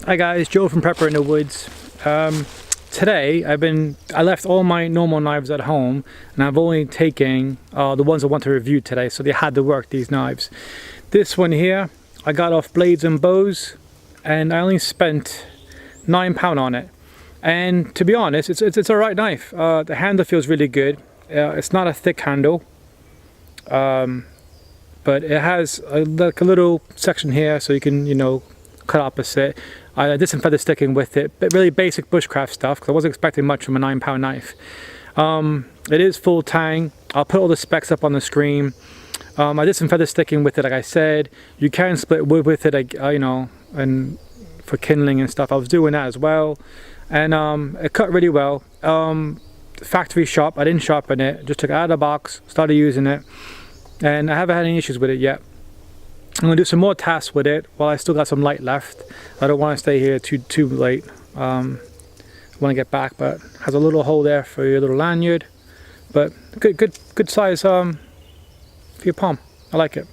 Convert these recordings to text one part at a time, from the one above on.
Hi guys, Joe from Prepper in the Woods. Today I left all my normal knives at home and I've only taken the ones I want to review today, so they had to work, these knives. This one here I got off Blades and Bows and I only spent £9 on it, and to be honest it's a right knife. The handle feels really good. It's not a thick handle, but it has like a little section here so you can, you know, cut opposite. I did some feather sticking with it, but really basic bushcraft stuff because I wasn't expecting much from a £9 knife. It is full tang. I'll put all the specs up on the screen. I did some feather sticking with it, like I said. You can split wood with it, you know, and for kindling and stuff. I was doing that as well, and it cut really well. Factory shop. I didn't sharpen it. Just took it out of the box, started using it, and I haven't had any issues with it yet. I'm gonna do some more tasks with it while I still got some light left. I don't want to stay here too late. I want to get back, but has a little hole there for your little lanyard. But good size for your palm. I like it.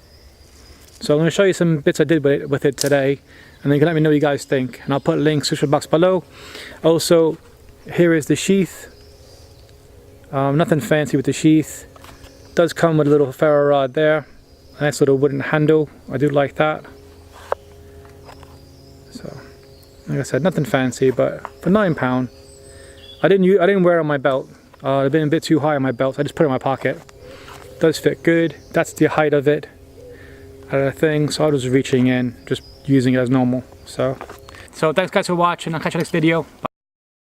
So I'm going to show you some bits I did with it today, and then you can let me know what you guys think. And I'll put links in the box below. Also, here is the sheath. Nothing fancy with the sheath. Does come with a little ferro rod there. A nice little wooden handle. I do like that. So, like I said, nothing fancy, but for £9, I didn't wear it on my belt. It'd been a bit too high on my belt, so I just put it in my pocket. Does fit good. That's the height of it. Thing. So I was reaching in, just using it as normal. So thanks guys for watching. I'll catch you next video. Bye.